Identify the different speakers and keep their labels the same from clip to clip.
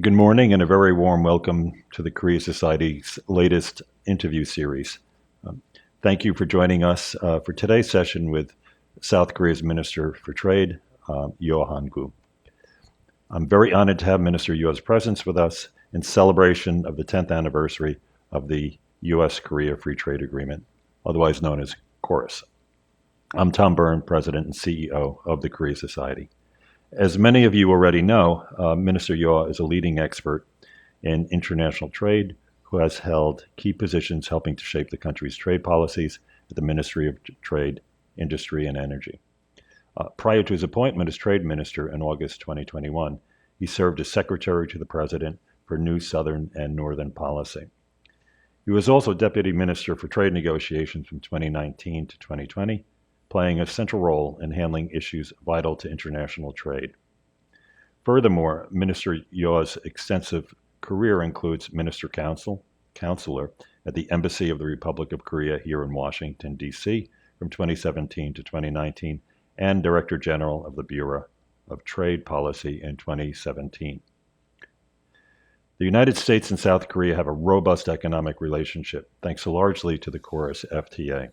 Speaker 1: Good morning and a very warm welcome to the Korea Society's latest interview series. Thank you for joining us for today's session with South Korea's Minister for Trade, Yeo Han-koo. I'm very honored to have Minister Yeo's presence with us in celebration of the 10th anniversary of the U.S.-Korea Free Trade Agreement, otherwise known as KORUS. I'm Tom Byrne, President and CEO of the Korea Society. As many of you already know, Minister Yeo is a leading expert in international trade who has held key positions helping to shape the country's trade policies at the Ministry of Trade, Industry, and Energy. Prior to his appointment as Trade Minister in August 2021, he served as Secretary to the President for New Southern and Northern Policy. He was also Deputy Minister for Trade Negotiations from 2019 to 2020, playing a central role in handling issues vital to international trade. Furthermore, Minister Yeo's extensive career includes Minister Counselor at the Embassy of the Republic of Korea here in Washington, D.C. from 2017 to 2019, and Director General of the Bureau of Trade Policy in 2017. The United States and South Korea have a robust economic relationship, thanks largely to the KORUS FTA,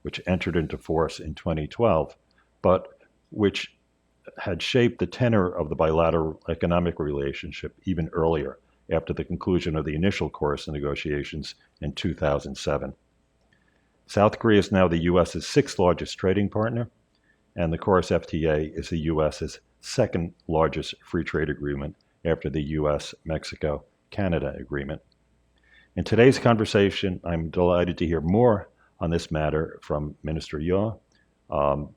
Speaker 1: which entered into force in 2012, but which had shaped the tenor of the bilateral economic relationship even earlier, after the conclusion of the initial KORUS negotiations in 2007. South Korea is now the U.S.'s sixth largest trading partner, and the KORUS FTA is the U.S.'s second largest free trade agreement after the U.S.-Mexico-Canada agreement. In today's conversation, I'm delighted to hear more on this matter from Minister Yeo,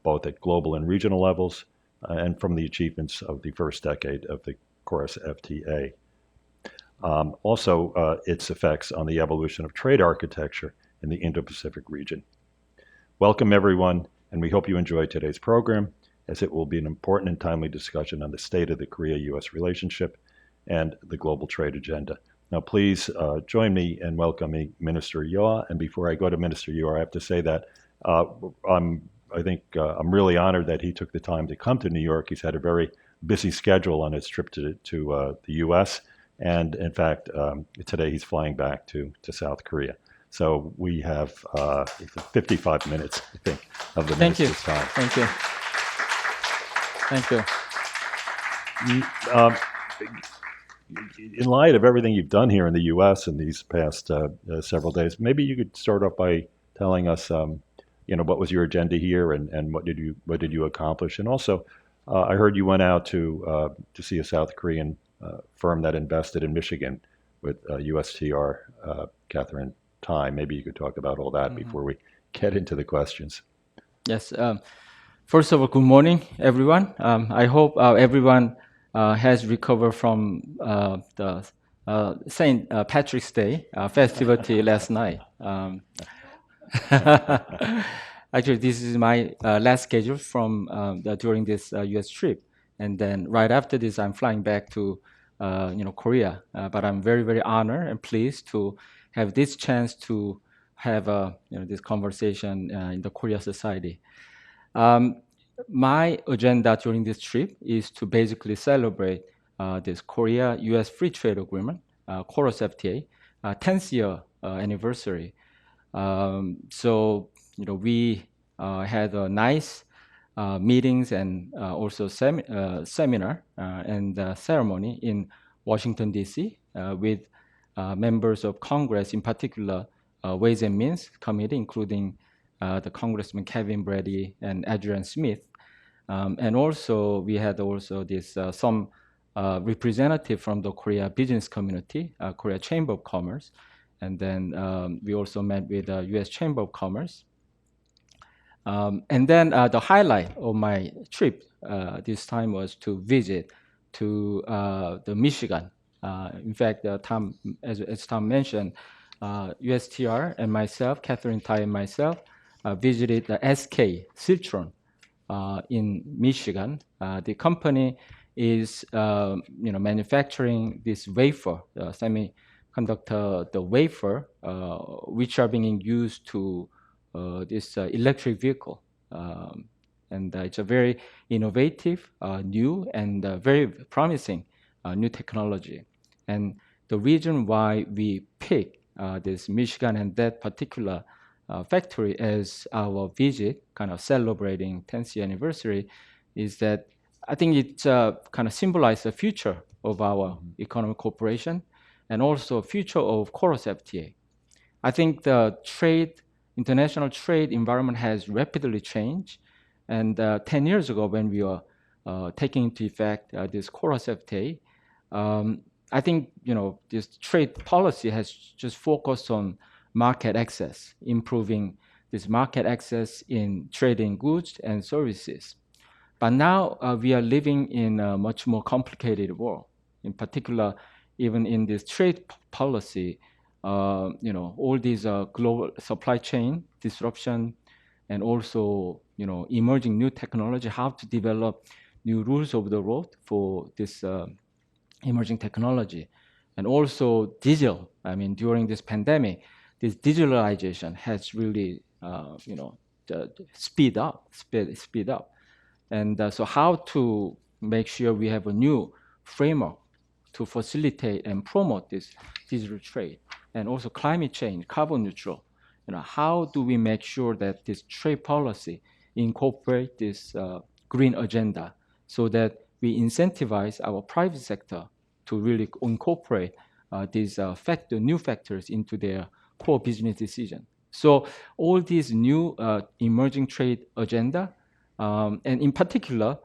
Speaker 1: both at global and regional levels, and from the achievements of the first decade of the KORUS FTA. Also, its effects on the evolution of trade architecture in the Indo-Pacific region. Welcome, everyone, and we hope you enjoy today's program, as it will be an important and timely discussion on the state of the Korea-U.S. relationship and the global trade agenda. Now, please join me in welcoming Minister Yeo. And before I go to Minister Yeo, I have to say that I'm really honored that he took the time to come to New York. He's had a very busy schedule on his trip to the U.S. And in fact, today he's flying back to South Korea. So we have 55 minutes, I think, of the minister's time.
Speaker 2: Thank you. Thank you.
Speaker 1: In light of everything you've done here in the U.S. in these past several days, maybe you could start off by telling us, what was your agenda here and what did you accomplish? And also, I heard you went out to see a South Korean firm that invested in Michigan with USTR Catherine Tai. Maybe you could talk about all that before we get into the questions.
Speaker 2: Yes. First of all, good morning, everyone. I hope everyone has recovered from the St. Patrick's Day festivity last night. Actually, this is my last schedule from during this U.S. trip, and then right after this, I'm flying back to Korea. But I'm very, very honored and pleased to have this chance to have this conversation in the Korea Society. My agenda during this trip is to basically celebrate this Korea-U.S. Free Trade Agreement, KORUS FTA, 10th year anniversary. So, we had a nice meetings and also seminar and ceremony in Washington, D.C. With members of Congress, in particular Ways and Means Committee, including the Congressman Kevin Brady and Adrian Smith. And also, we had also this some representative from the Korea business community, Korea Chamber of Commerce, and then we also met with the U.S. Chamber of Commerce. And then the highlight of my trip this time was to visit to the Michigan. In fact, Tom, as Tom mentioned, USTR and myself, Catherine Tai and myself, visited the SK Siltron in Michigan. The company is manufacturing this wafer, semiconductor, the wafer, which are being used to this electric vehicle. And it's a very innovative, new, and very promising new technology. And the reason why we pick this Michigan and that particular factory as our visit, kind of celebrating 10th year anniversary, is that I think it kind of symbolizes the future of our economic cooperation and also future of KORUS FTA. I think the international trade environment has rapidly changed. And 10 years ago, when we were taking into effect this KORUS FTA, I think this trade policy has just focused on market access, improving this market access in trading goods and services. But now we are living in a much more complicated world. In particular, even in this trade policy, all these global supply chain disruption and also emerging new technology, how to develop new rules of the road for this emerging technology. And also digital. I mean, during this pandemic, this digitalization has really speed up. And so how to make sure we have a new framework to facilitate and promote this digital trade, and also climate change, carbon neutral. How do we make sure that this trade policy incorporate this green agenda so that we incentivize our private sector to really incorporate these new factors into their core business decision. So all these new emerging trade agenda, and in particular,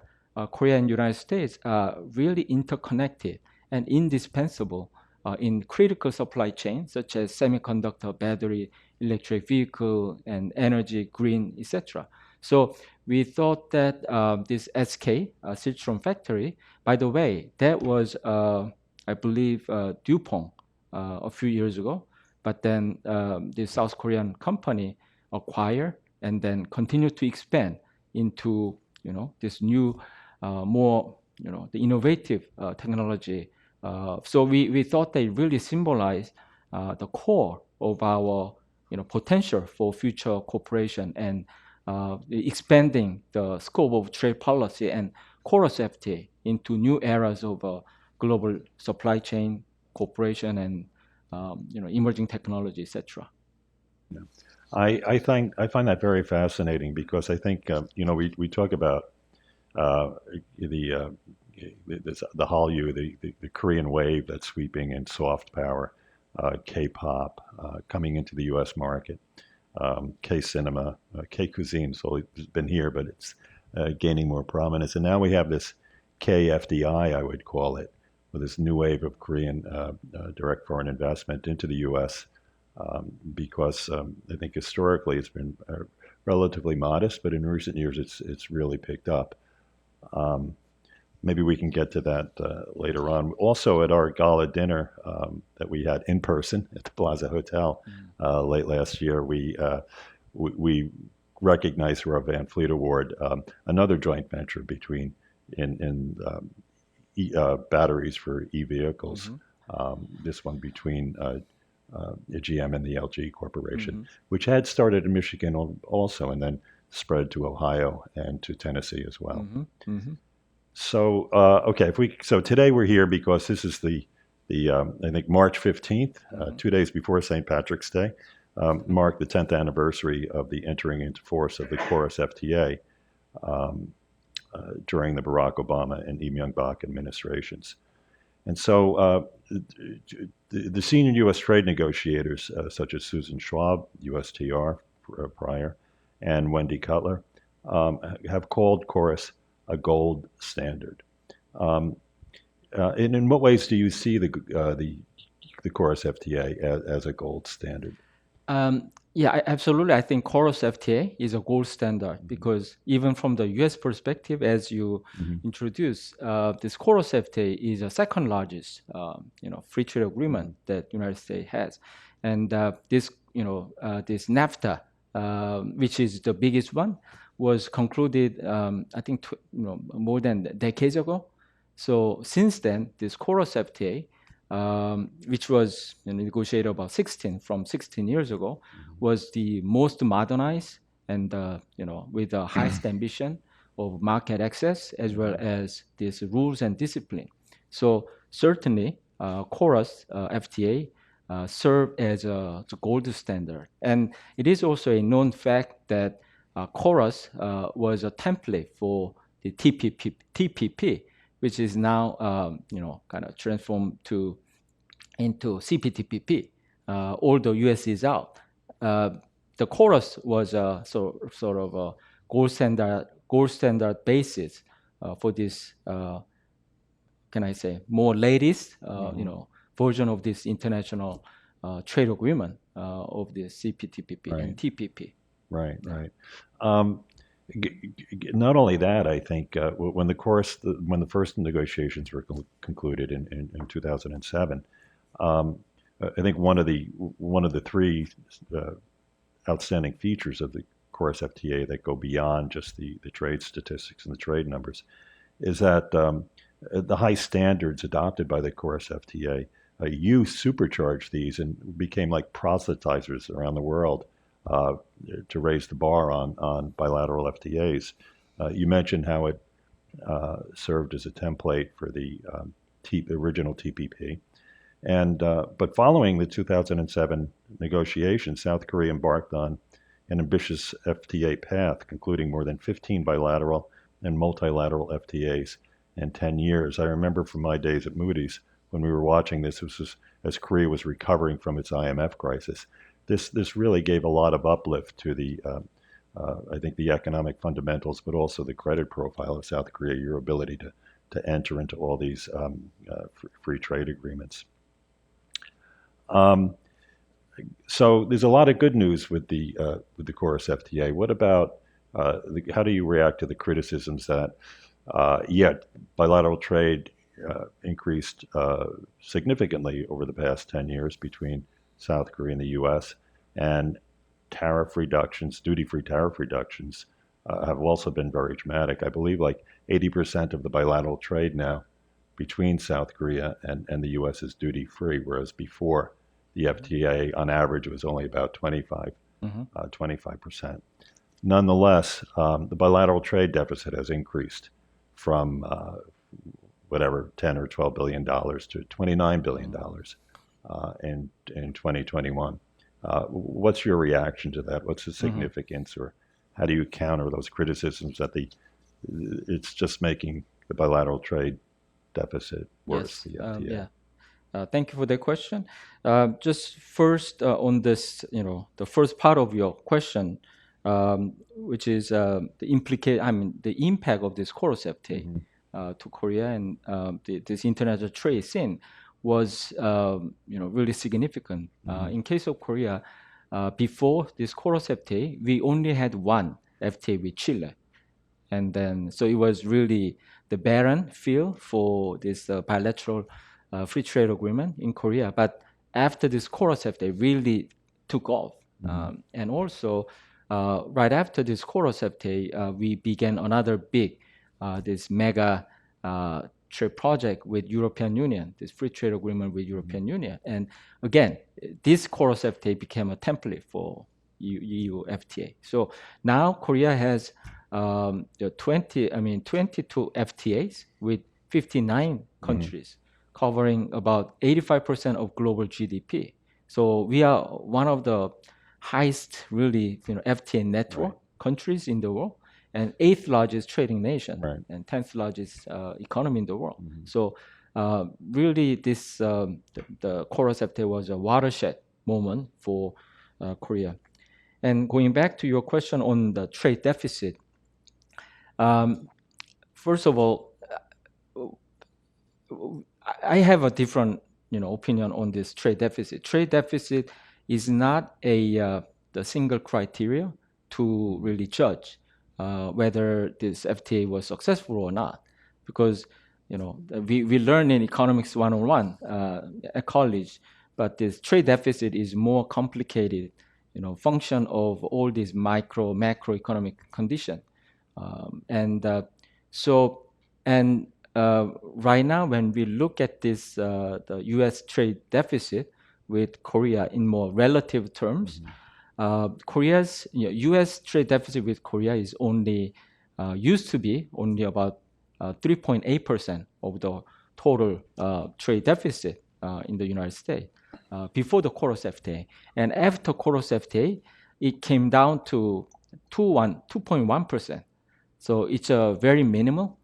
Speaker 2: Korea and United States are really interconnected and indispensable in critical supply chains such as semiconductor, battery, electric vehicle, and energy, green, etc. So we thought that this SK, Silchron factory, by the way, that was, I believe, DuPont a few years ago, but then the South Korean company acquired and then continued to expand into this new, more the innovative technology. So we thought they really symbolize the core of our potential for future cooperation and expanding the scope of trade policy and KORUS FTA into new eras of global supply chain cooperation and emerging technology, etc.
Speaker 1: Yeah. I find that very fascinating because I think we talk about the Hallyu, the Korean wave that's sweeping in soft power, K-pop coming into the U.S. market, K-cinema, K-cuisine. So it's been here, but it's gaining more prominence. And now we have this K-FDI, I would call it, with this new wave of Korean direct foreign investment into the U.S. Because I think historically it's been relatively modest, but in recent years it's really picked up. Maybe we can get to that later on. Also, at our gala dinner that we had in person at the Plaza Hotel late last year, we recognized through our Van Fleet Award another joint venture between batteries for e-vehicles. This one between GM and the LG Corporation, which had started in Michigan also, and then spread to Ohio and to Tennessee as well. So, okay, so today we're here because this is the I think March 15th, 2 days before St. Patrick's Day, marked the 10th anniversary of the entering into force of the KORUS FTA during the Barack Obama and Lee Myung-bak administrations. And so the senior U.S. trade negotiators, such as Susan Schwab, USTR prior, and Wendy Cutler, have called KORUS a gold standard. And in what ways do you see the KORUS FTA as a gold standard?
Speaker 2: Yeah, absolutely. I think KORUS FTA is a gold standard because even from the U.S. perspective, as you introduced, this KORUS FTA is the second largest, free trade agreement that the United States has, and this NAFTA, which is the biggest one, was concluded, I think, more than decades ago. So since then, this KORUS FTA, which was negotiated about 16 years ago, was the most modernized and with the highest ambition of market access as well as these rules and discipline. So certainly, KORUS FTA served as the gold standard. And it is also a known fact that KORUS was a template for the TPP, which is now kind of transformed into CPTPP. Although US is out, the KORUS was a sort of a gold standard basis for this. Can I say more latest version of this international trade agreement of the CPTPP and TPP.
Speaker 1: Right, right. Not only that, I think when the first negotiations were concluded in 2007, I think one of the three outstanding features of the KORUS FTA that go beyond just the trade statistics and the trade numbers is that the high standards adopted by the KORUS FTA, you supercharged these and became like proselytizers around the world to raise the bar on bilateral FTAs. You mentioned how it served as a template for the original TPP. But following the 2007 negotiations, South Korea embarked on an ambitious FTA path, concluding more than 15 bilateral and multilateral FTAs in 10 years. I remember from my days at Moody's when we were watching this was as Korea was recovering from its IMF crisis. This really gave a lot of uplift to the, I think, the economic fundamentals, but also the credit profile of South Korea, your ability to enter into all these free trade agreements. So there's a lot of good news with the KORUS FTA. What about how do you react to the criticisms that bilateral trade increased significantly over the past 10 years between South Korea and the U.S. and tariff reductions, duty-free tariff reductions have also been very dramatic. I believe like 80% of the bilateral trade now between South Korea and the U.S. is duty-free, whereas before the FTA on average was only about 25%. Nonetheless, the bilateral trade deficit has increased from whatever, $10 or $12 billion to $29 billion in 2021. What's your reaction to that? What's the significance, or how do you counter those criticisms that it's just making the bilateral trade deficit worse?
Speaker 2: Yes,
Speaker 1: the FTA?
Speaker 2: thank you for the question. Just first on this, the first part of your question, which is the impact of this KORUS FTA to Korea and this international trade scene was, really significant. In case of Korea, before this KORUS FTA, we only had one FTA with Chile, and then so it was really the barren field for this bilateral free trade agreement in Korea. But after this KORUS FTA really took off, and also right after this KORUS FTA, we began another big, this mega trade project with European Union, this free trade agreement with European Union. And again, this KORUS FTA became a template for EU FTA. So now Korea has 22 FTAs with 59 countries, covering about 85% of global GDP. So we are one of the highest, really, FTA network countries in the world, and 8th largest trading nation, and 10th largest economy in the world. So really, this the KORUS FTA was a watershed moment for Korea. And going back to your question on the trade deficit, first of all, I have a different, opinion on this trade deficit. Trade deficit is not the single criteria to really judge whether this FTA was successful or not, because we learn in economics 101 at college, but this trade deficit is more complicated, function of all these macroeconomic conditions, right now, when we look at this, the U.S. trade deficit with Korea in more relative terms, Korea's U.S. trade deficit with Korea is only used to be only about 3.8% of the total trade deficit. in the United States before the KORUS FTA. And after KORUS FTA, it came down to 2.1%. So it's very minimal.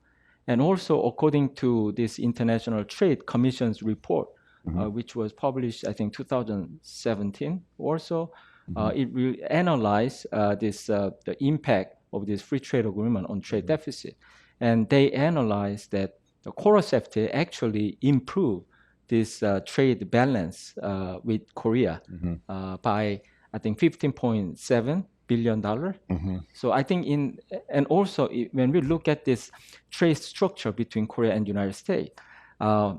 Speaker 2: And also, according to this International Trade Commission's report, which was published, I think, 2017 or so, it will analyze the impact of this free trade agreement on trade deficit. And they analyzed that the KORUS FTA actually improved this trade balance with Korea by, I think, $15.7 billion. So I think and also when we look at this trade structure between Korea and United States, the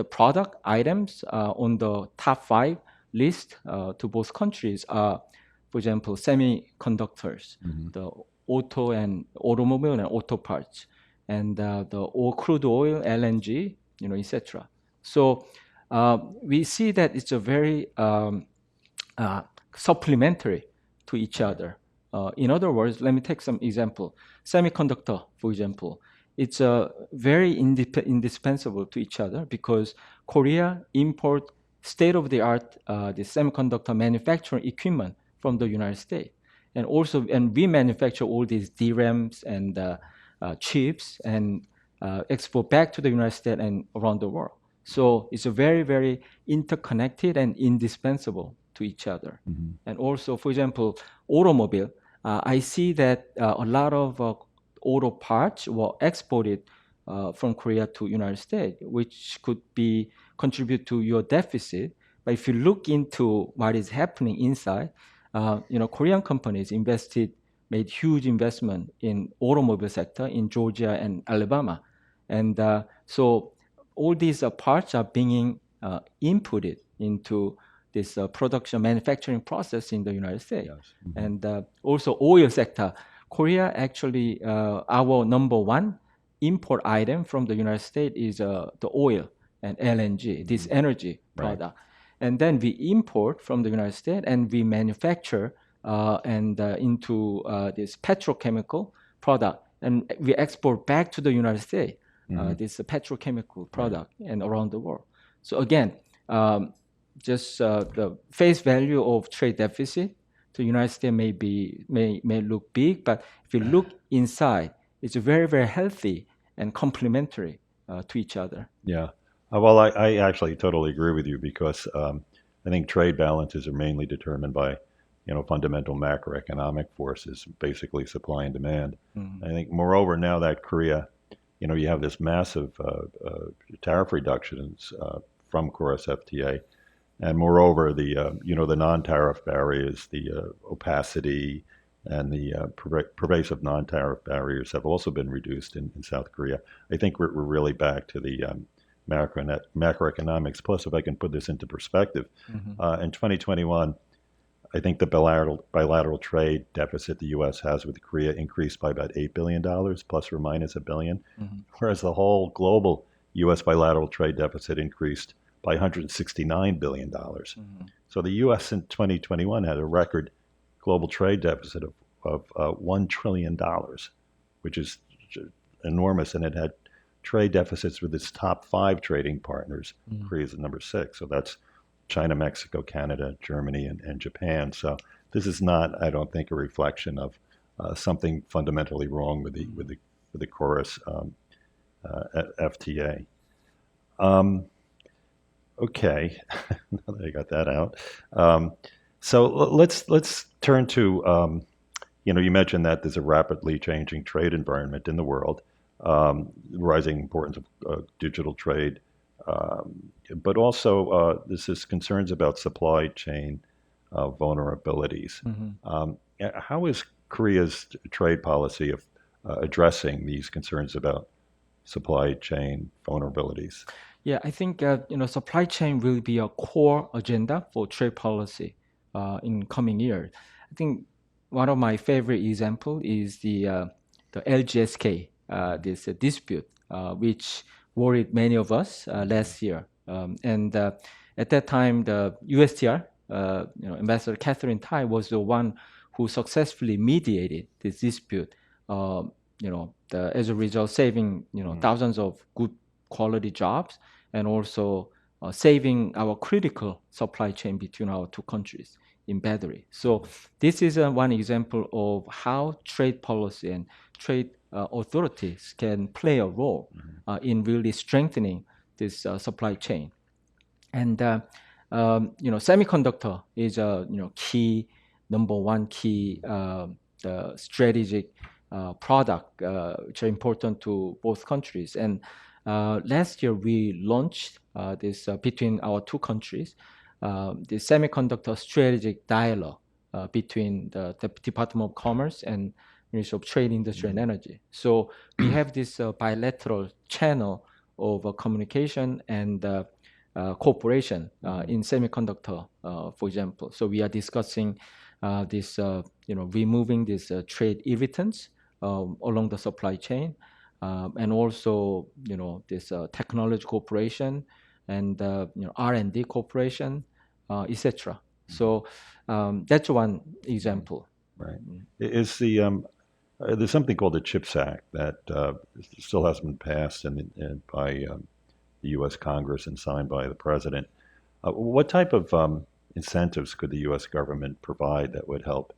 Speaker 2: product items on the top 5 list to both countries are, for example, semiconductors, the automobile and auto parts, and the crude oil, LNG, etc. So we see that it's a very supplementary to each other. In other words, let me take some example. Semiconductor, for example, it's very indispensable to each other because Korea import state-of-the-art the semiconductor manufacturing equipment from the United States. And we manufacture all these DRAMs and chips and export back to the United States and around the world. So it's a very, very interconnected and indispensable to each other. And also, for example, automobile, I see that a lot of auto parts were exported from Korea to United States, which could contribute to your deficit. But if you look into what is happening inside, Korean companies made huge investment in automobile sector in Georgia and Alabama. And so all these parts are being inputted into this production manufacturing process in the United States. Yes. And also oil sector. Korea actually, our number 1 import item from the United States is the oil and LNG, this energy product. Right. And then we import from the United States and we manufacture into this petrochemical product. And we export back to the United States this petrochemical product and around the world. So again, just the face value of trade deficit to the United States may look big, but if you look inside, it's very, very healthy and complementary to each other.
Speaker 1: Yeah. Well, I actually totally agree with you because I think trade balances are mainly determined by, fundamental macroeconomic forces, basically supply and demand. I think, moreover, now that Korea, you have this massive tariff reductions from KORUS FTA, and moreover, the non-tariff barriers, the opacity, and the pervasive non-tariff barriers have also been reduced in South Korea. I think we're really back to the macroeconomics. Plus, if I can put this into perspective, in 2021, I think the bilateral trade deficit the U.S. has with Korea increased by about $8 billion, plus or minus $1 billion, whereas the whole global U.S. bilateral trade deficit increased by $169 billion. So the U.S. in 2021 had a record global trade deficit of $1 trillion, which is enormous, and it had trade deficits with its top 5 trading partners. Korea is at number 6, so that's China, Mexico, Canada, Germany, and Japan. So this is not, I don't think, a reflection of something fundamentally wrong with the KORUS FTA. Okay, now that I got that out. So let's turn to, you mentioned that there's a rapidly changing trade environment in the world, rising importance of digital trade, but also this is concerns about supply chain vulnerabilities. How is Korea's trade policy of addressing these concerns about supply chain vulnerabilities?
Speaker 2: Yeah, I think supply chain will be a core agenda for trade policy in coming years. I think one of my favorite example is the LGSK, this dispute, which worried many of us last year. And at that time, the USTR, Ambassador Catherine Tai, was the one who successfully mediated this dispute. As a result, saving thousands of good quality jobs and also saving our critical supply chain between our two countries in battery. So this is one example of how trade policy and trade authorities can play a role in really strengthening this supply chain. And semiconductor is a key number one key strategic product which are important to both countries. And last year we launched this between our two countries the semiconductor strategic dialogue between the Department of Commerce and Ministry of Trade, Industry, and Energy. So we have this bilateral channel of communication and cooperation in semiconductor, for example. So we are discussing this, removing these trade irritants along the supply chain, and also, this technology cooperation and R&D cooperation, etc. So that's one example.
Speaker 1: Right. Is there's something called the CHIPS Act that still hasn't been passed by the U.S. Congress and signed by the president. What type of incentives could the U.S. government provide that would help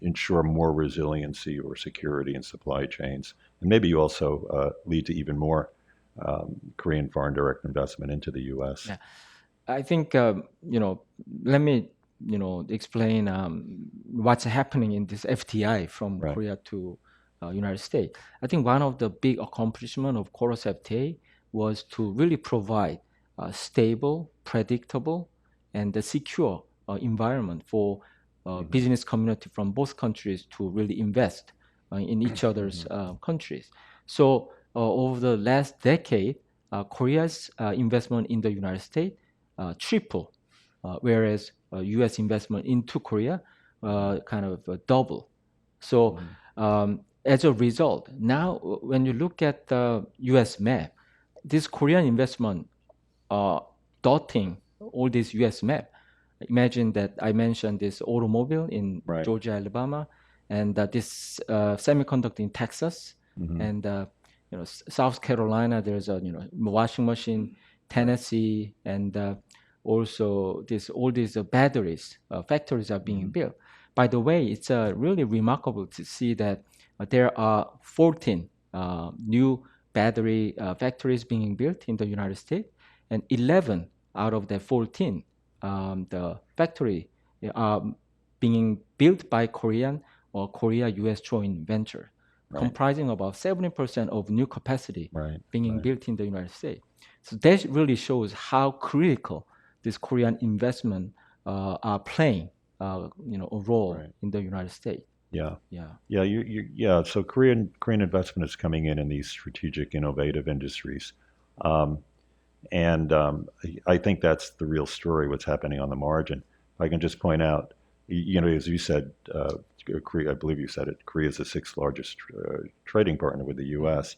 Speaker 1: ensure more resiliency or security in supply chains, and maybe also lead to even more Korean foreign direct investment into the U.S.?
Speaker 2: Yeah. I think, let me, explain what's happening in this FTI from
Speaker 1: Right.
Speaker 2: Korea to United States. I think one of the big accomplishments of KORUS FTA was to really provide a stable, predictable, and a secure environment for business community from both countries to really invest in each other's countries. So over the last decade, Korea's investment in the United States triple, whereas U.S. investment into Korea kind of double. So as a result, now when you look at the U.S. map, this Korean investment dotting all this U.S. map. Imagine that I mentioned this automobile in
Speaker 1: Right.
Speaker 2: Georgia, Alabama, and this semiconductor in Texas, and South Carolina. There's a washing machine, Tennessee, and also all these batteries factories are being built. By the way, it's really remarkable to see that there are 14 new battery factories being built in the United States, and 11 out of the 14, the factory are being built by Korean or Korea-U.S. joint venture, comprising about 70% of new capacity being built in the United States. So that really shows how critical this Korean investment are playing, a role in the United States.
Speaker 1: Yeah.
Speaker 2: Yeah.
Speaker 1: So Korean investment is coming in these strategic, innovative industries, and I think that's the real story. What's happening on the margin? I can just point out, as you said, Korea, I believe you said it. Korea is the sixth largest trading partner with the U.S.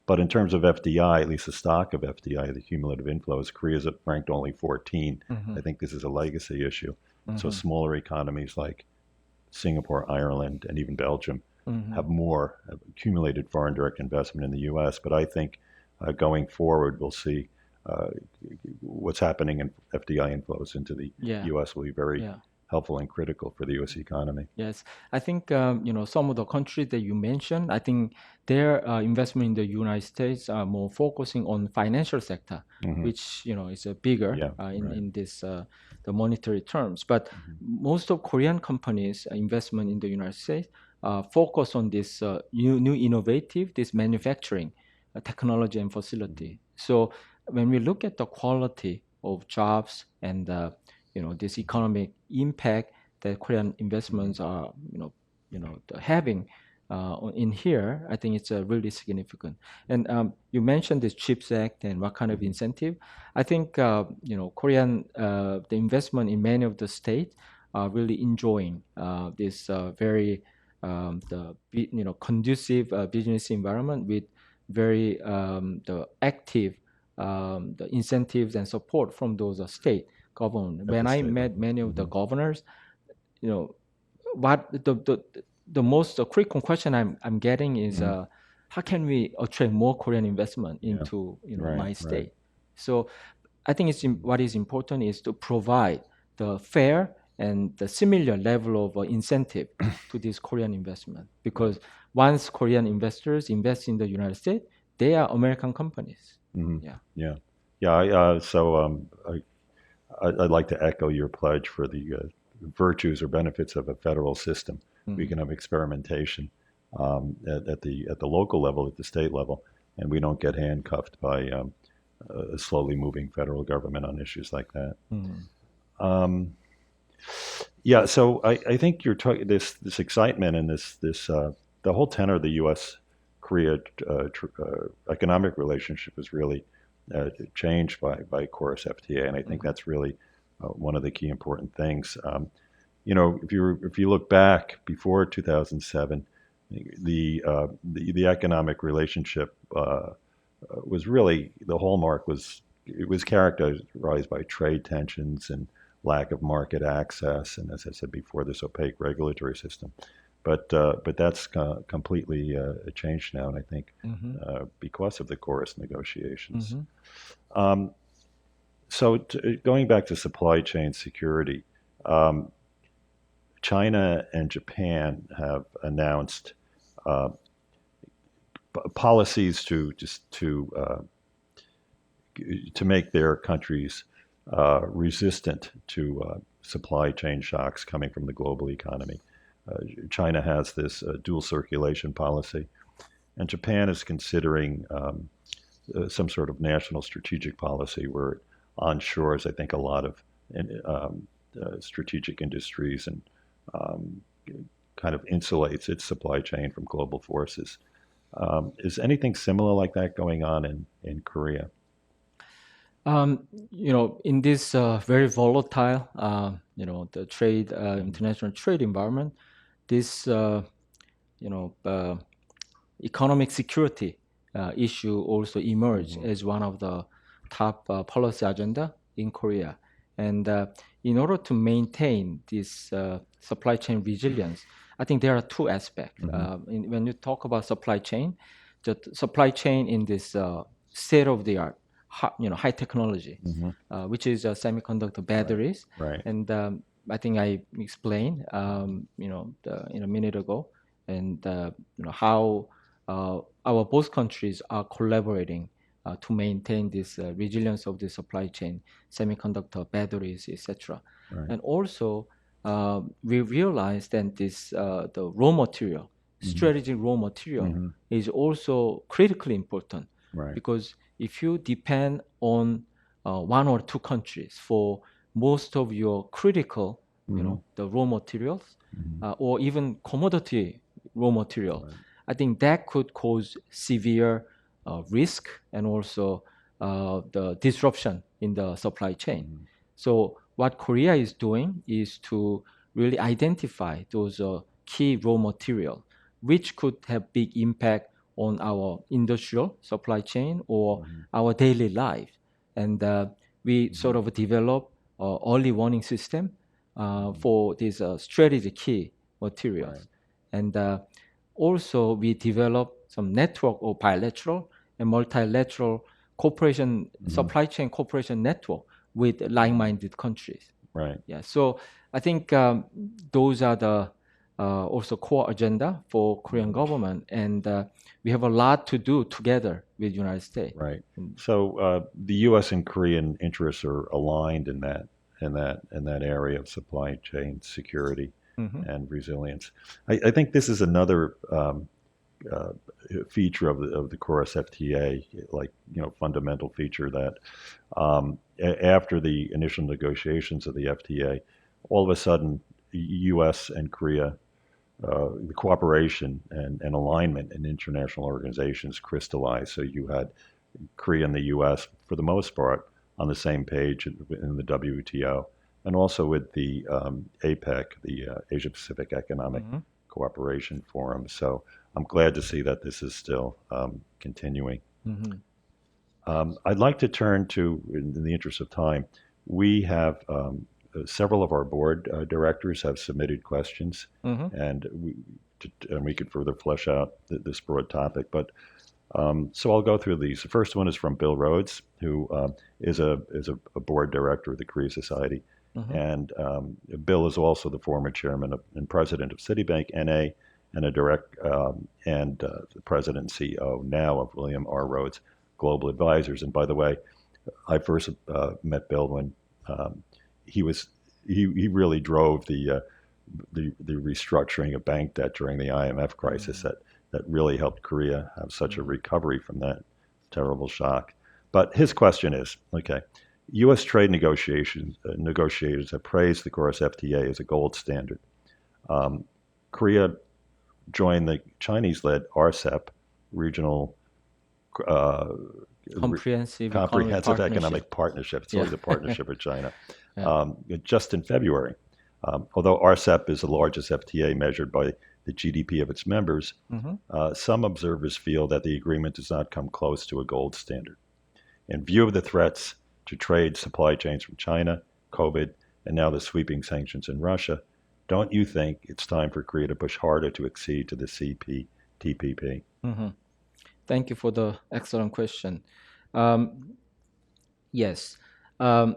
Speaker 1: But in terms of FDI, at least the stock of FDI, the cumulative inflows, Korea is ranked only 14. I think this is a legacy issue. So smaller economies like Singapore, Ireland, and even Belgium have more accumulated foreign direct investment in the U.S. But I think going forward, we'll see what's happening in FDI inflows into the U.S. will be very helpful and critical for the U.S. economy.
Speaker 2: Yes, I think some of the countries that you mentioned, I think their investment in the United States are more focusing on financial sector, which is bigger in this the monetary terms. But most of Korean companies' investment in the United States focus on this new innovative, this manufacturing technology and facility. So when we look at the quality of jobs and this economic impact that Korean investments are having in here, I think it's really significant. And you mentioned this CHIPS Act and what kind of incentive. I think Korean the investment in many of the states are really enjoying this very conducive business environment with very the active the incentives and support from those state government. When I met many of the governors, what the most frequent question I'm getting is how can we attract more Korean investment
Speaker 1: Yeah.
Speaker 2: into
Speaker 1: Right,
Speaker 2: my
Speaker 1: right.
Speaker 2: state? So I think what is important is to provide the fair and the similar level of incentive to this Korean investment, because once Korean investors invest in the United States, they are American companies. Yeah.
Speaker 1: Yeah. Yeah. I'd like to echo your pledge for the virtues or benefits of a federal system. We can have experimentation at the local level, at the state level, and we don't get handcuffed by a slowly moving federal government on issues like that. Um, yeah, so I think you're talking this excitement and this the whole tenor of the U.S. Korea economic relationship is really changed by KORUS FTA, and I think that's really one of the key important things. If you look back before 2007, the economic relationship was really the hallmark was characterized by trade tensions and lack of market access, and as I said before, this opaque regulatory system. But that's completely changed now, and I think because of the KORUS negotiations. So going back to supply chain security, China and Japan have announced policies to make their countries resistant to supply chain shocks coming from the global economy. China has this dual circulation policy, and Japan is considering some sort of national strategic policy where it onshores, I think, a lot of strategic industries and kind of insulates its supply chain from global forces. Is anything similar like that going on in Korea?
Speaker 2: In this very volatile, the trade, international trade environment, this, economic security issue also emerged as one of the top policy agenda in Korea. And in order to maintain this supply chain resilience, I think there are two aspects. When you talk about supply chain, the supply chain in this state-of-the-art, high technology, which is semiconductor batteries.
Speaker 1: Right.
Speaker 2: And I think I explained, in a minute ago, and how our both countries are collaborating to maintain this resilience of the supply chain, semiconductor batteries, etc.
Speaker 1: Right.
Speaker 2: And also, we realized that this the raw material, strategic raw material, is also critically important.
Speaker 1: Right.
Speaker 2: Because if you depend on one or two countries for most of your critical, the raw materials, or even commodity raw material, I think that could cause severe risk and also the disruption in the supply chain. So what Korea is doing is to really identify those key raw material, which could have big impact on our industrial supply chain or our daily life. And we sort of develop early warning system for these strategic key materials. And also we develop some network or bilateral and multilateral cooperation, supply chain cooperation network with like-minded countries.
Speaker 1: Right.
Speaker 2: Yeah. So I think those are the also core agenda for Korean government, and we have a lot to do together with United States.
Speaker 1: Right. So the U.S. and Korean interests are aligned in that area of supply chain security and resilience. I think this is another feature of the KORUS FTA, fundamental feature that after the initial negotiations of the FTA, all of a sudden, U.S. and Korea, the cooperation and alignment in international organizations crystallized. So you had Korea and the U.S., for the most part, on the same page in the WTO, and also with the APEC, the Asia-Pacific Economic Cooperation Forum. So I'm glad to see that this is still continuing. I'd like to turn to, in the interest of time, we have several of our board directors have submitted questions, and and we could further flesh out this broad topic. But so I'll go through these. The first one is from Bill Rhodes, who is a board director of the Korea Society. And Bill is also the former chairman and president of Citibank NA, and the president and CEO now of William R. Rhodes Global Advisors. And by the way, I first met Bill when he really drove the restructuring of bank debt during the IMF crisis that really helped Korea have such a recovery from that terrible shock. But his question is, okay, U.S. trade negotiators have praised the KORUS FTA as a gold standard. Korea joined the Chinese-led RCEP, Regional
Speaker 2: Comprehensive
Speaker 1: Economic Partnership. It's always a partnership with China. Just in February. Although RCEP is the largest FTA measured by the GDP of its members, some observers feel that the agreement does not come close to a gold standard. In view of the threats to trade supply chains from China, COVID, and now the sweeping sanctions in Russia, don't you think it's time for Korea to push harder to accede to the CPTPP?
Speaker 2: Thank you for the excellent question. Yes. Many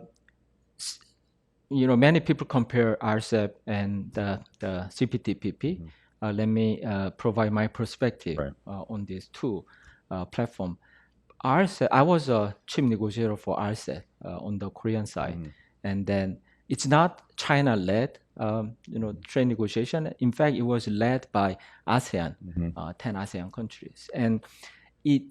Speaker 2: people compare RCEP and the CPTPP. Let me provide my perspective on these two platforms. RCEP, I was a chief negotiator for RCEP on the Korean side, and then it's not China-led, trade negotiation. In fact, it was led by ASEAN, 10 ASEAN countries, and in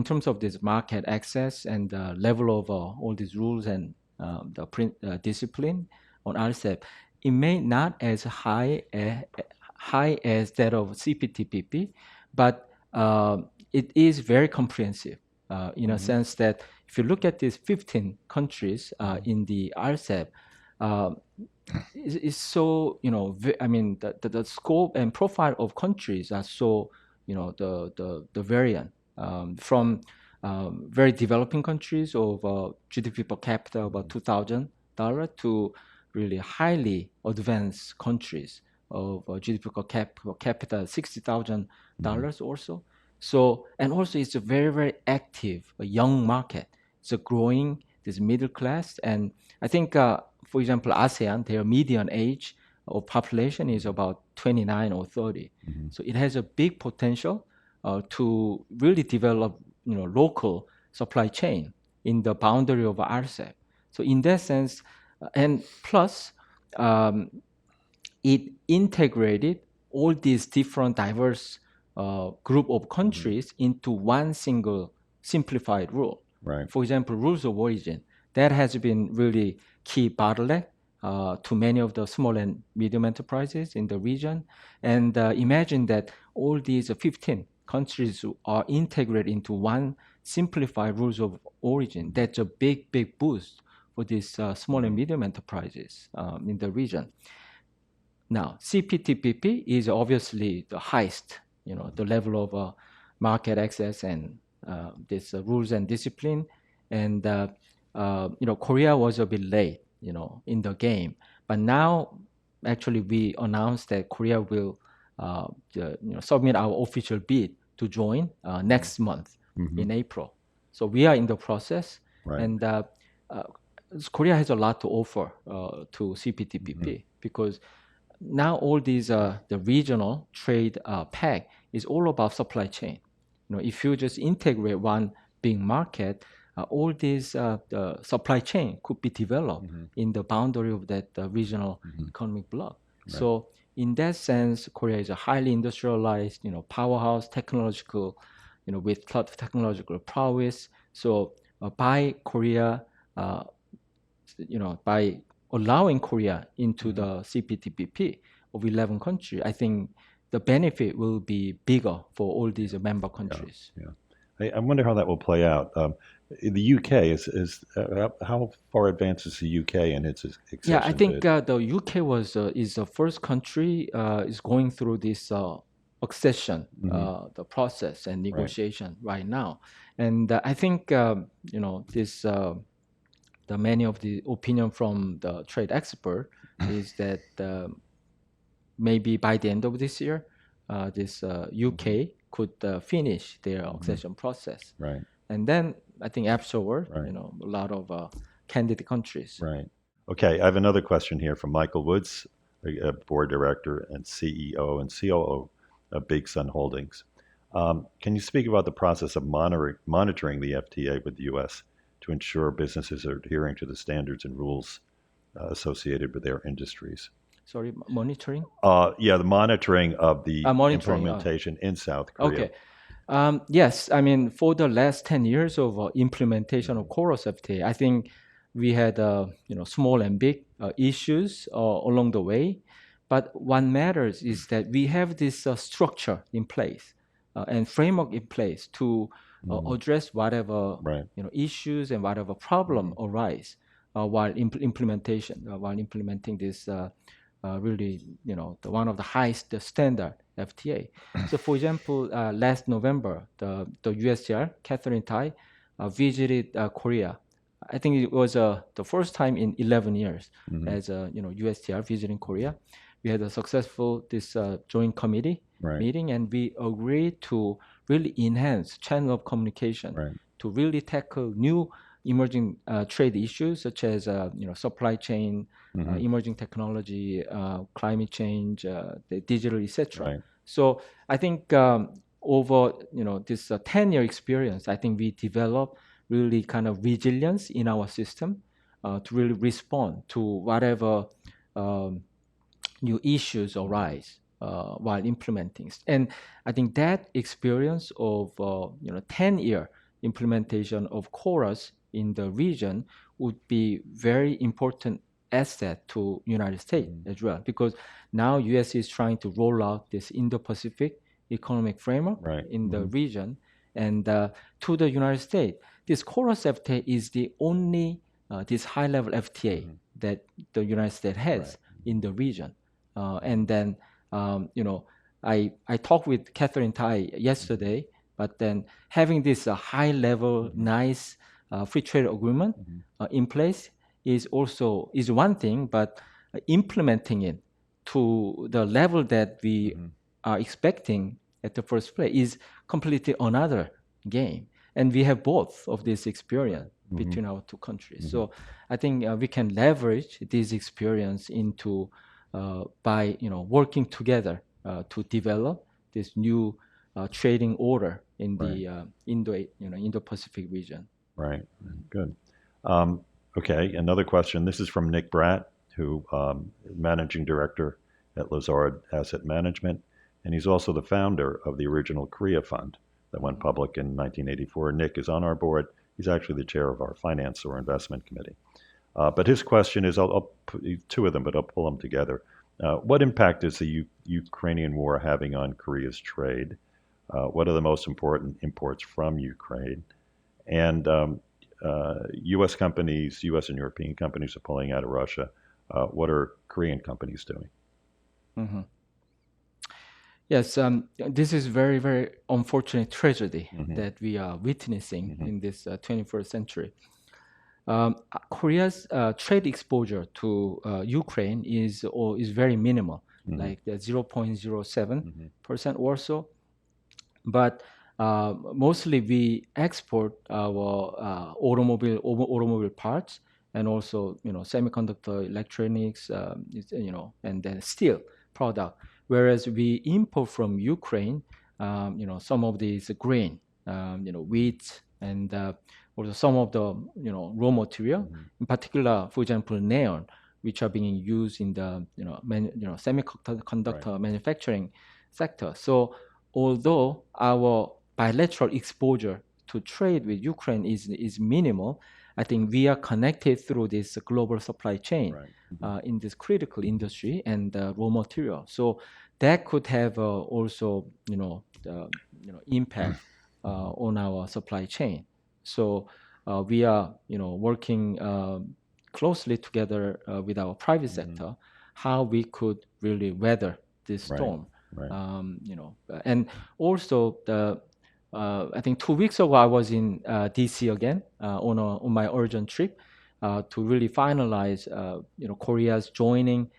Speaker 2: terms of this market access and the level of all these rules and the discipline on RCEP, it may not as high as that of CPTPP, but it is very comprehensive in a sense that if you look at these 15 countries in the RCEP, it's so, the scope and profile of countries are so, the variant from very developing countries of GDP per capita about $2,000 to really highly advanced countries of GDP per capita $60,000 or so. So, and also it's a very, very active, a young market. It's a growing, this middle class. And I think, for example, ASEAN, their median age of population is about 29 or 30. So it has a big potential to really develop, local supply chain in the boundary of RCEP. So in that sense, and plus, it integrated all these different diverse group of countries into one single simplified rule. For example, rules of origin. That has been really key bottleneck to many of the small and medium enterprises in the region. And imagine that all these 15 countries are integrated into one simplified rules of origin. That's a big, big boost for these small and medium enterprises in the region. Now, CPTPP is obviously the highest, the level of market access and this rules and discipline. And, Korea was a bit late, in the game. But now, actually, we announced that Korea will submit our official bid to join next month in April. So we are in the process. And Korea has a lot to offer to CPTPP because now all these the regional trade pact is all about supply chain. If you just integrate one big market, all these the supply chain could be developed in the boundary of that regional economic bloc. So in that sense, Korea is a highly industrialized, powerhouse, technological, with technological prowess. So by Korea, by allowing Korea into the CPTPP of 11 countries, I think the benefit will be bigger for all these member countries.
Speaker 1: I wonder how that will play out. The UK is how far advanced is the UK in its accession?
Speaker 2: I think the UK is the first country is going through this accession, the process and negotiation right now, and I think this the many of the opinion from the trade expert is that maybe by the end of this year, this UK could finish their accession process.
Speaker 1: Right.
Speaker 2: And then I think afterward,
Speaker 1: Right.
Speaker 2: a lot of candidate countries.
Speaker 1: Right. Okay, I have another question here from Michael Woods, a board director and CEO and COO of Big Sun Holdings. Can you speak about the process of monitoring the FTA with the U.S. to ensure businesses are adhering to the standards and rules associated with their industries?
Speaker 2: Sorry, monitoring?
Speaker 1: Yeah, the monitoring of the
Speaker 2: Monitoring,
Speaker 1: implementation in South Korea.
Speaker 2: Okay. Yes, I mean, for the last 10 years of implementation of KORUS FTA, I think we had small and big issues along the way. But what matters is that we have this structure in place and framework in place to address whatever
Speaker 1: Right.
Speaker 2: issues and whatever problem arise while implementing this really one of the highest standard FTA. So, for example, last November, the USTR Catherine Tai visited Korea. I think it was the first time in 11 years as a USTR visiting Korea. We had a successful joint committee meeting, and we agreed to really enhance channel of communication to really tackle new emerging trade issues such as supply chain, emerging technology, climate change, the digital, etc.
Speaker 1: Right.
Speaker 2: So I think over this 10-year experience, I think we developed really kind of resilience in our system to really respond to whatever new issues arise while implementing. And I think that experience of 10-year implementation of KORUS in the region would be very important asset to United States as well, because now U.S. is trying to roll out this Indo-Pacific economic framework in the region, and to the United States, this KORUS FTA is the only this high-level FTA that the United States has in the region. And then I talked with Catherine Tai yesterday, but then having this high-level, nice free trade agreement in place is one thing, but implementing it to the level that we are expecting at the first place is completely another game. And we have both of this experience between our two countries. So I think we can leverage this experience into by working together to develop this new trading order in the Indo-Pacific region.
Speaker 1: Right. Good. Okay. Another question. This is from Nick Bratt, who managing director at Lazard Asset Management, and he's also the founder of the original Korea Fund that went public in 1984. Nick is on our board. He's actually the chair of our finance or investment committee. But his question is, I'll put two of them, but I'll pull them together. What impact is the Ukrainian war having on Korea's trade? What are the most important imports from Ukraine? And U.S. companies, U.S. and European companies are pulling out of Russia. What are Korean companies doing?
Speaker 2: Yes, this is very, very unfortunate tragedy that we are witnessing in this 21st century. Korea's trade exposure to Ukraine is very minimal, like 0.07% or so. But mostly we export our automobile parts and also semiconductor, electronics, and then steel product. Whereas we import from Ukraine, some of these grain, wheat, and also some of the raw material, in particular, for example, neon, which are being used in the semiconductor manufacturing sector. So although our bilateral exposure to trade with Ukraine is minimal, I think we are connected through this global supply chain in this critical industry and raw material. So that could have also impact on our supply chain. So we are working closely together with our private sector, how we could really weather this storm. And also I think 2 weeks ago I was in DC again on my urgent trip to really finalize Korea's joining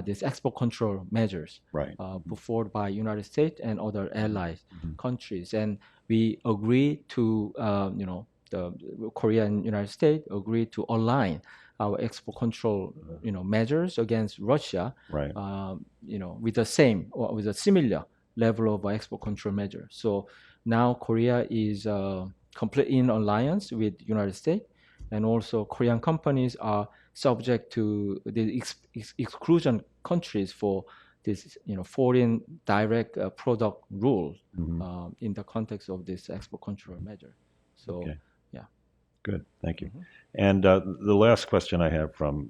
Speaker 2: these export control measures
Speaker 1: Right.
Speaker 2: put forward by United States and other allies countries, and we agreed to, the Korea and United States agreed to align our export control, measures against Russia,
Speaker 1: Right.
Speaker 2: with the same or with a similar level of export control measure. So now Korea is completely in alliance with United States, and also Korean companies are subject to the exclusion countries for this, foreign direct product rules in the context of this export control measure. So,
Speaker 1: Okay.
Speaker 2: yeah.
Speaker 1: Good. Thank you. And the last question I have from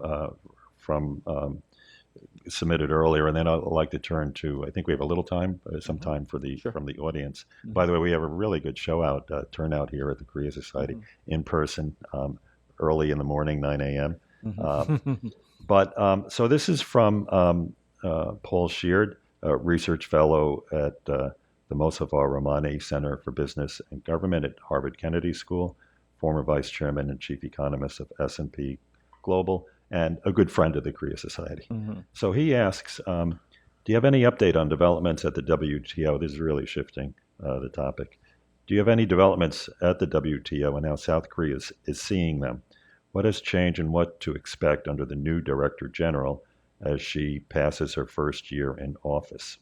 Speaker 1: submitted earlier, and then I'd like to turn to, I think we have a little time, some time for the from the audience. By the way, we have a really good turnout here at the Korea Society in person, early in the morning, 9 a.m. But so this is from Paul Sheard, a research fellow at the Mosavar Rahmani Center for Business and Government at Harvard Kennedy School, former vice chairman and chief economist of S&P Global, and a good friend of the Korea Society. So he asks, do you have any update on developments at the WTO? This is really shifting the topic. Do you have any developments at the WTO and how South Korea is seeing them? What has changed and what to expect under the new Director General as she passes her first year in office?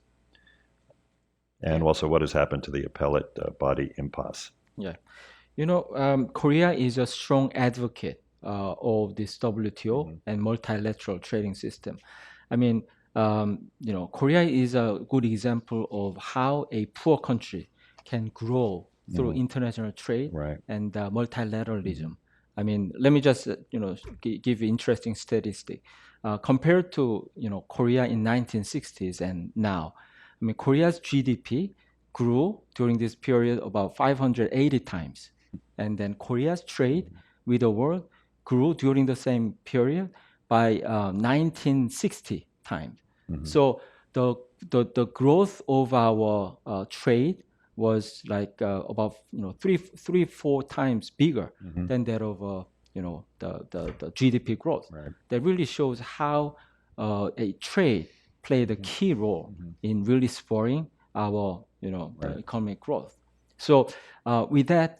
Speaker 1: And also what has happened to the appellate body impasse?
Speaker 2: Yeah. Korea is a strong advocate of this WTO and multilateral trading system. I mean, Korea is a good example of how a poor country can grow through international trade and multilateralism. I mean, let me just give you interesting statistic. Compared to Korea in 1960s and now, I mean, Korea's GDP grew during this period about 580 times. And then Korea's trade with the world grew during the same period by 1960 times. So the growth of our trade was like about 3-4 times bigger than that of the GDP growth. That really shows how a trade played a key role in really spurring our economic growth. So with that,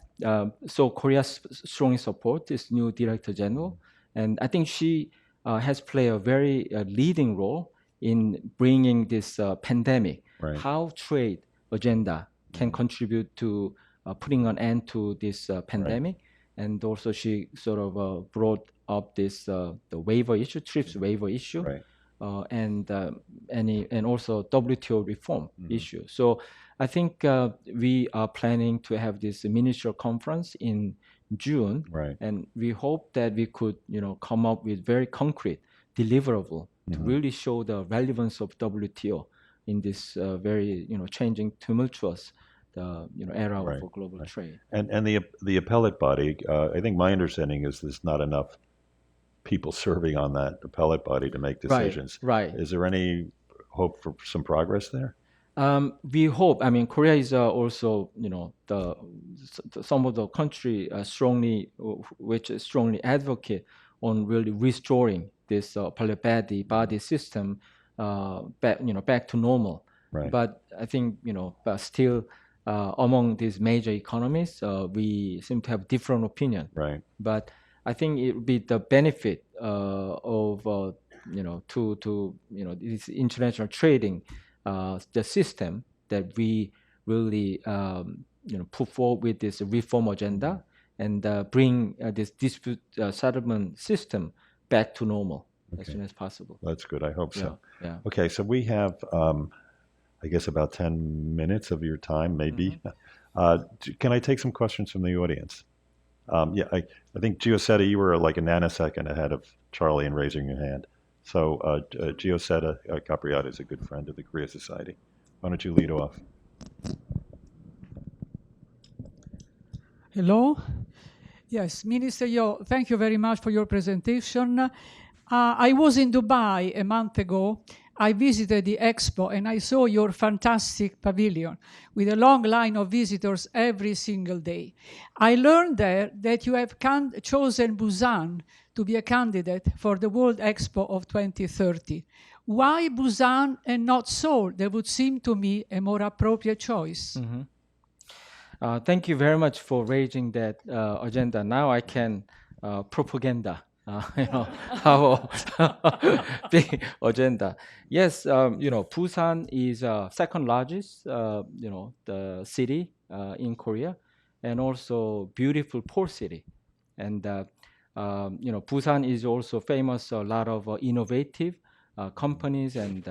Speaker 2: so Korea strongly supports this new Director General, and I think she has played a very leading role in bringing this pandemic, how trade agenda can contribute to putting an end to this pandemic. And also she sort of brought up this the waiver issue, TRIPS waiver issue, and also WTO reform issue. So I think we are planning to have this ministerial conference in June, and we hope that we could come up with very concrete deliverable to really show the relevance of WTO in this very changing, tumultuous era of global trade.
Speaker 1: And the appellate body, I think my understanding is there's not enough people serving on that appellate body to make decisions.
Speaker 2: Right.
Speaker 1: Is there any hope for some progress there?
Speaker 2: We hope. I mean, Korea is also, some of the country which strongly advocate on really restoring this appellate body system back to normal. But I think but still among these major economies, we seem to have different opinion. But I think it would be the benefit of this international trading, the system that we really put forward with this reform agenda and bring this dispute settlement system back to normal as soon as possible.
Speaker 1: That's good. I hope so.
Speaker 2: Yeah.
Speaker 1: Okay, so we have, I guess, about 10 minutes of your time, maybe. Can I take some questions from the audience? I think Giuseppe, you were like a nanosecond ahead of Charlie in raising your hand. So Giuseppe Capriati is a good friend of the Korea Society. Why don't you lead off?
Speaker 3: Hello. Yes, Minister Yeo, thank you very much for your presentation. I was in Dubai a month ago. I visited the expo and I saw your fantastic pavilion with a long line of visitors every single day. I learned there that you have chosen Busan to be a candidate for the World Expo of 2030. Why Busan and not Seoul? That would seem to me a more appropriate choice.
Speaker 2: Thank you very much for raising that agenda. Now I can propaganda, our big agenda. Yes, Busan is second largest, the city in Korea, and also beautiful port city. And Busan is also famous a lot of innovative companies and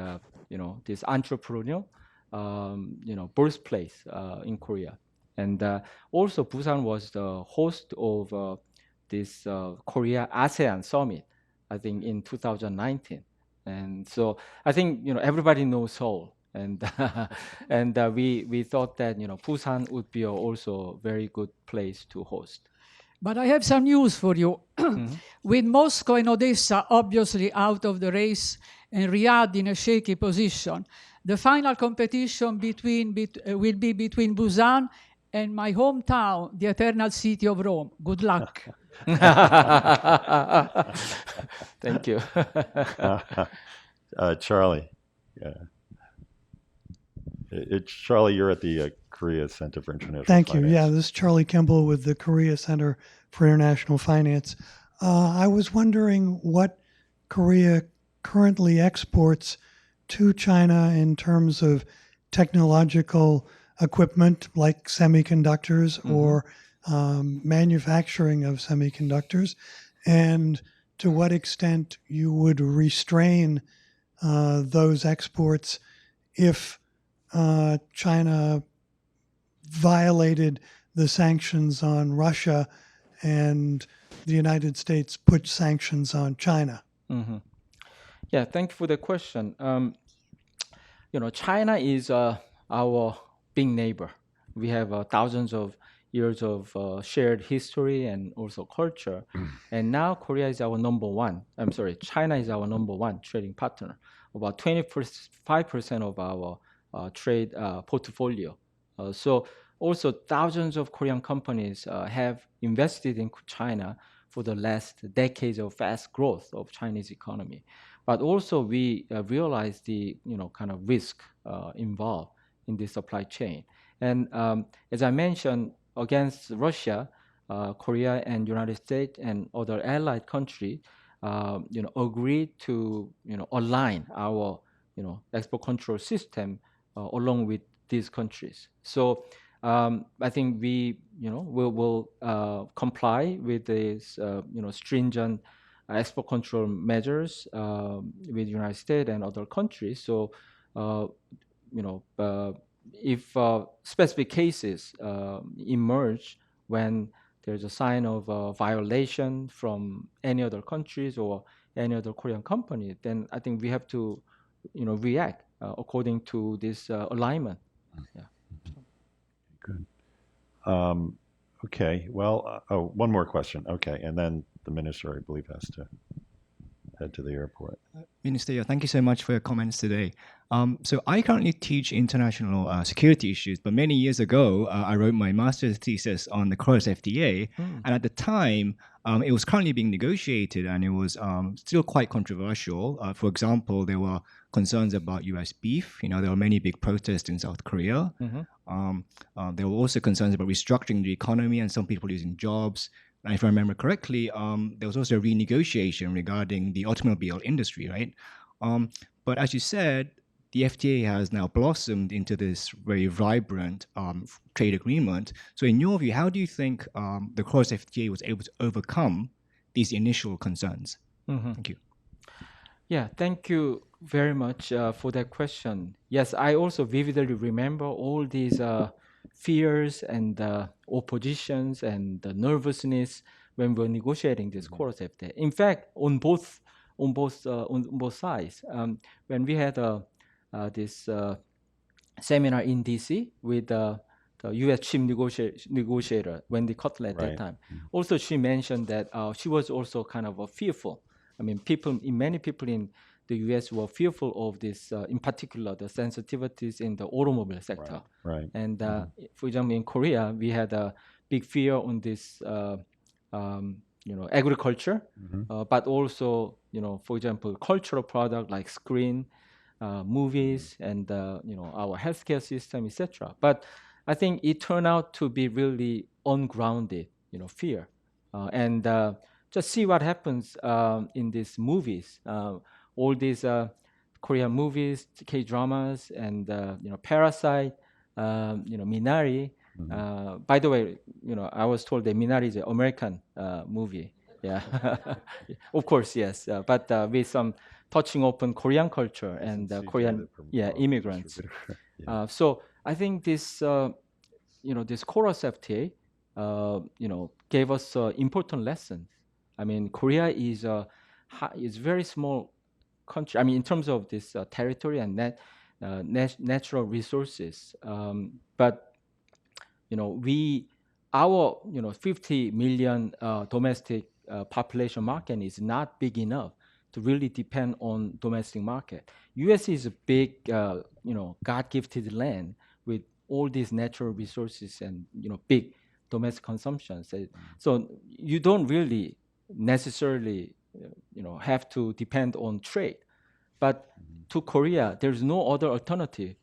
Speaker 2: this entrepreneurial birthplace in Korea. And also Busan was the host of this Korea ASEAN summit, I think in 2019. And so I think everybody knows Seoul, and and we thought that Busan would be also a very good place to host.
Speaker 3: But I have some news for you. With Moscow and Odessa obviously out of the race and Riyadh in a shaky position, the final competition will be between Busan and my hometown, the eternal city of Rome. Good luck.
Speaker 2: Thank you.
Speaker 1: Charlie, Charlie, you're at the Korea Center for International
Speaker 4: Thank you.
Speaker 1: Finance.
Speaker 4: Yeah, this is Charlie Kimball with the Korea Center for International Finance. I was wondering what Korea currently exports to China in terms of technological equipment like semiconductors or manufacturing of semiconductors, and to what extent you would restrain those exports if China violated the sanctions on Russia and the United States put sanctions on China.
Speaker 2: Yeah, thank you for the question. China is our big neighbor. We have thousands of years of shared history and also culture. And now Korea is our China is our number one trading partner. About 25% of our trade portfolio. So also thousands of Korean companies have invested in China for the last decades of fast growth of Chinese economy. But also we realize the kind of risk involved in the supply chain. And as I mentioned, against Russia, Korea and United States and other allied countries, agreed to align our export control system along with these countries. So I think we will comply with these stringent export control measures with the United States and other countries. So if specific cases emerge when there's a sign of violation from any other countries or any other Korean company, then I think we have to react according to this alignment. Yeah.
Speaker 1: Good. Okay. Well, one more question. Okay, and then the minister, I believe, has to head to the airport.
Speaker 5: Minister, thank you so much for your comments today. So I currently teach international security issues, but many years ago, I wrote my master's thesis on the KORUS FTA, and at the time, it was currently being negotiated, and it was still quite controversial. For example, there were concerns about U.S. beef. There were many big protests in South Korea. There were also concerns about restructuring the economy and some people losing jobs. And if I remember correctly, there was also a renegotiation regarding the automobile industry, right? But as you said, the FTA has now blossomed into this very vibrant trade agreement. So in your view, how do you think the KORUS FTA was able to overcome these initial concerns? Thank you.
Speaker 2: Yeah, thank you very much for that question. Yes, I also vividly remember all these fears and oppositions and the nervousness when we were negotiating this KORUS FTA. In fact, on both sides, when we had this seminar in DC with the U.S. chief negotiator, Wendy Cutler at that time. Also, she mentioned that she was also kind of fearful. I mean, many people in the U.S. were fearful of this, in particular, the sensitivities in the automobile sector.
Speaker 1: Right.
Speaker 2: And for example, in Korea, we had a big fear on this, agriculture, but also for example, cultural product like screen, movies, and our healthcare system, etc. But I think it turned out to be really ungrounded, fear, and just see what happens in these movies, all these Korean movies, K dramas, and Parasite, Minari. By the way, I was told that Minari is an American movie. Yeah, of course, yes, but with some touching upon Korean culture and Korean, immigrants. So I think this, this KORUS FTA, gave us important lessons. I mean, Korea is very small country. I mean, in terms of this territory and natural resources, but our 50 million domestic population market is not big enough to really depend on domestic market. U.S. is a big, God-gifted land with all these natural resources and big domestic consumption. So you don't really necessarily have to depend on trade. But to Korea, there's no other alternative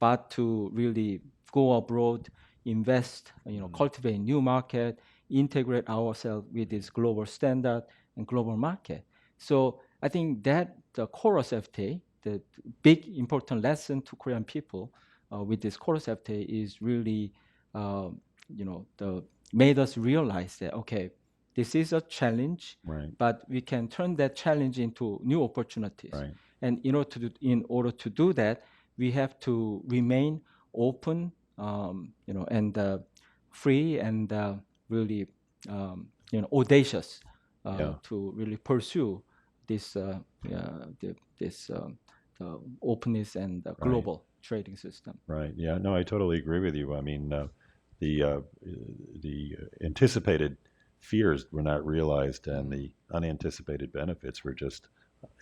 Speaker 2: but to really go abroad, invest, cultivate new market, integrate ourselves with this global standard and global market. So I think that the KORUS FTA, the big important lesson to Korean people with this KORUS FTA is really, made us realize that, okay, this is a challenge, but we can turn that challenge into new opportunities. And in order to do that, we have to remain open, and free and really, audacious to really pursue this openness and global trading system.
Speaker 1: Right. Yeah. No, I totally agree with you. I mean, the anticipated fears were not realized, and the unanticipated benefits were just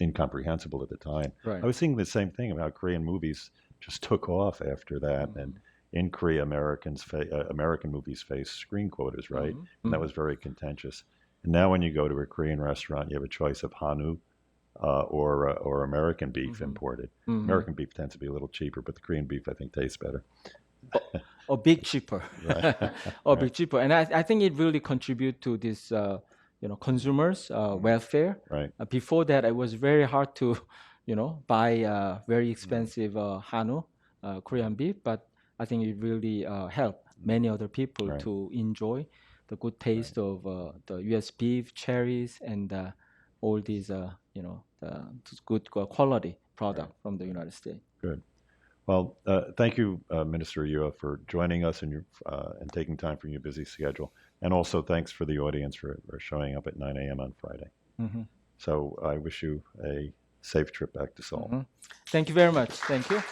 Speaker 1: incomprehensible at the time. I was thinking the same thing about Korean movies just took off after that, and in Korea, American movies face screen quotas, right? And that was very contentious. And now, when you go to a Korean restaurant, you have a choice of Hanu or American beef imported. American beef tends to be a little cheaper, but the Korean beef, I think, tastes better.
Speaker 2: A bit cheaper, bit cheaper, and I think it really contribute to this, consumers' welfare. Before that, it was very hard to, buy very expensive Hanu, Korean beef, but I think it really helped many other people to enjoy the good taste of the U.S. beef, cherries, and all these, good quality product from the United States.
Speaker 1: Good. Well, thank you, Minister Yeo, for joining us and taking time from your busy schedule. And also thanks for the audience for showing up at 9 a.m. on Friday. So I wish you a safe trip back to Seoul.
Speaker 2: Thank you very much. Thank you.